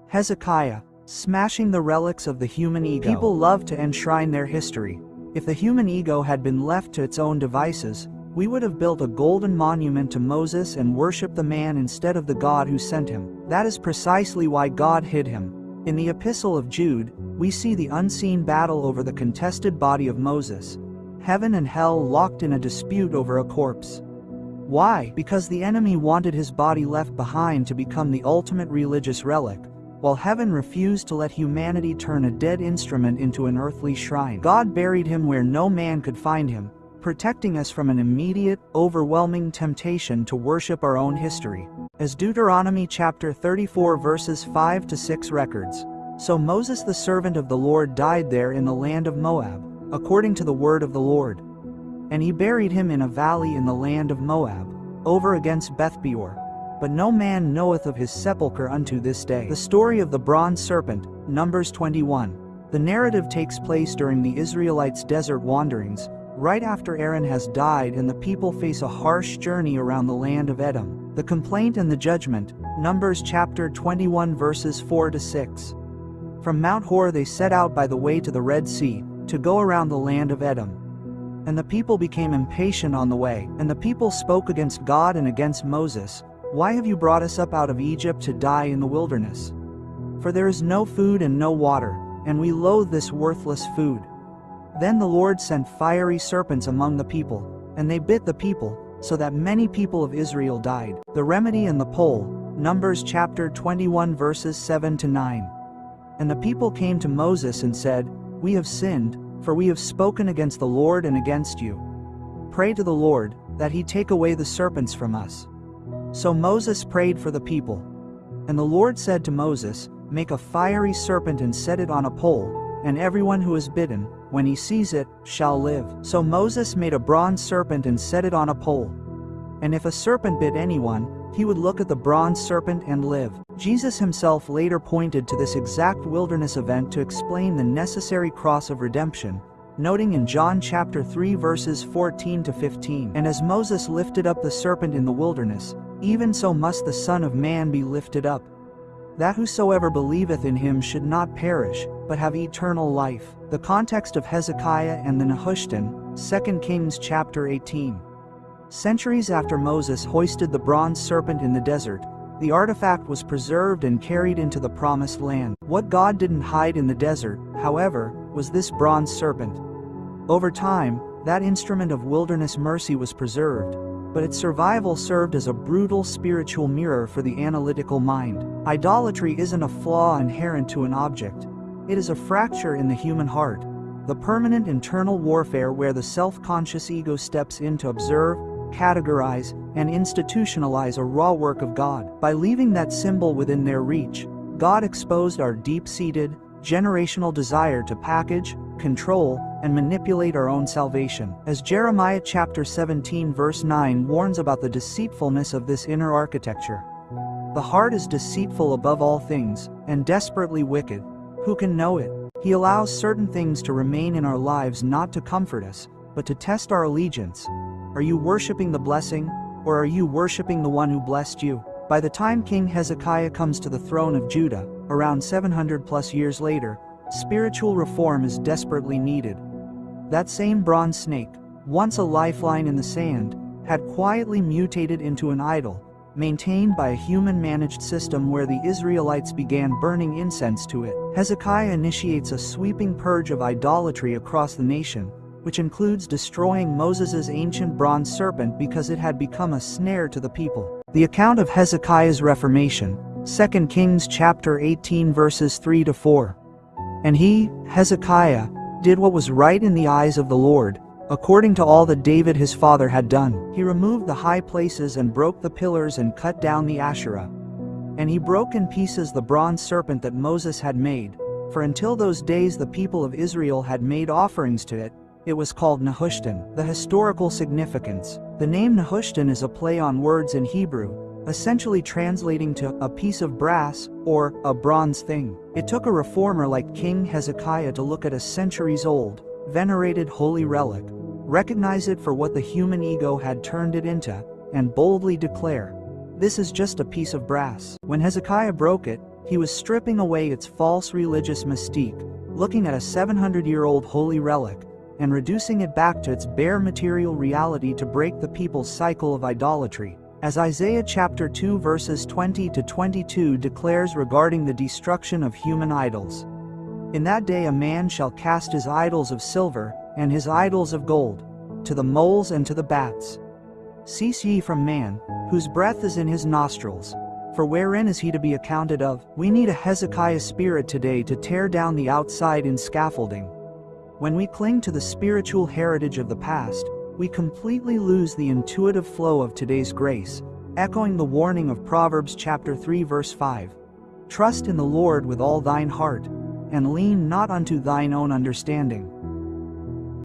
Hezekiah, smashing the relics of the human ego. People love to enshrine their history. If the human ego had been left to its own devices, we would have built a golden monument to Moses and worshipped the man instead of the God who sent him. That is precisely why God hid him. In the Epistle of Jude, we see the unseen battle over the contested body of Moses. Heaven and hell locked in a dispute over a corpse. Why? Because the enemy wanted his body left behind to become the ultimate religious relic, while heaven refused to let humanity turn a dead instrument into an earthly shrine. God buried him where no man could find him, protecting us from an immediate, overwhelming temptation to worship our own history. As Deuteronomy chapter 34 verses 5 to 6 records, "So Moses the servant of the Lord died there in the land of Moab, according to the word of the Lord. And he buried him in a valley in the land of Moab, over against Beth-peor. But no man knoweth of his sepulchre unto this day." The story of the bronze serpent, Numbers 21. The narrative takes place during the Israelites' desert wanderings, right after Aaron has died and the people face a harsh journey around the land of Edom. The complaint and the judgment, Numbers chapter 21 verses 4 to 6. From Mount Hor they set out by the way to the Red Sea, to go around the land of Edom. And the people became impatient on the way, and the people spoke against God and against Moses. "Why have you brought us up out of Egypt to die in the wilderness? For there is no food and no water, and we loathe this worthless food." Then the Lord sent fiery serpents among the people, and they bit the people, so that many people of Israel died. The remedy and the pole, Numbers chapter 21 verses 7 to 9. And the people came to Moses and said, "We have sinned, for we have spoken against the Lord and against you. Pray to the Lord, that he take away the serpents from us." So Moses prayed for the people. And the Lord said to Moses, "Make a fiery serpent and set it on a pole, and everyone who is bitten, when he sees it, shall live." So Moses made a bronze serpent and set it on a pole. And if a serpent bit anyone, he would look at the bronze serpent and live. Jesus himself later pointed to this exact wilderness event to explain the necessary cross of redemption, noting in John chapter 3 verses 14 to 15, "And as Moses lifted up the serpent in the wilderness, even so must the Son of Man be lifted up, that whosoever believeth in him should not perish, but have eternal life." The context of Hezekiah and the Nehushtan, 2 Kings chapter 18. Centuries after Moses hoisted the bronze serpent in the desert, the artifact was preserved and carried into the promised land. What God didn't hide in the desert, however, was this bronze serpent. Over time, that instrument of wilderness mercy was preserved, but its survival served as a brutal spiritual mirror for the analytical mind. Idolatry isn't a flaw inherent to an object. It is a fracture in the human heart, the permanent internal warfare where the self-conscious ego steps in to observe, categorize, and institutionalize a raw work of God. By leaving that symbol within their reach, God exposed our deep-seated, generational desire to package, control, and manipulate our own salvation. As Jeremiah chapter 17 verse 9 warns about the deceitfulness of this inner architecture. "The heart is deceitful above all things, and desperately wicked. Who can know it?" He allows certain things to remain in our lives not to comfort us, but to test our allegiance. Are you worshiping the blessing, or are you worshiping the one who blessed you? By the time King Hezekiah comes to the throne of Judah, around 700 plus years later, spiritual reform is desperately needed. That same bronze snake, once a lifeline in the sand, had quietly mutated into an idol, maintained by a human-managed system where the Israelites began burning incense to it. Hezekiah initiates a sweeping purge of idolatry across the nation, which includes destroying Moses' ancient bronze serpent because it had become a snare to the people. The account of Hezekiah's reformation, 2 Kings chapter 18 verses 3 to 4. "And he, Hezekiah, did what was right in the eyes of the Lord, according to all that David his father had done. He removed the high places and broke the pillars and cut down the Asherah. And he broke in pieces the bronze serpent that Moses had made, for until those days the people of Israel had made offerings to it. It was called Nehushtan." The historical significance. The name Nehushtan is a play on words in Hebrew, essentially translating to a piece of brass or a bronze thing. It took a reformer like King Hezekiah to look at a centuries-old, venerated holy relic, recognize it for what the human ego had turned it into, and boldly declare, "This is just a piece of brass." When Hezekiah broke it, He was stripping away its false religious mystique, looking at a 700-year-old holy relic, and reducing it back to its bare material reality to break the people's cycle of idolatry, as Isaiah chapter 2 verses 20 to 22 declares regarding the destruction of human idols. In that day a man shall cast his idols of silver, and his idols of gold, to the moles and to the bats. Cease ye from man, whose breath is in his nostrils, for wherein is he to be accounted of? We need a Hezekiah spirit today to tear down the outside in scaffolding. When we cling to the spiritual heritage of the past, we completely lose the intuitive flow of today's grace, echoing the warning of Proverbs chapter 3 verse 5. Trust in the Lord with all thine heart, and lean not unto thine own understanding.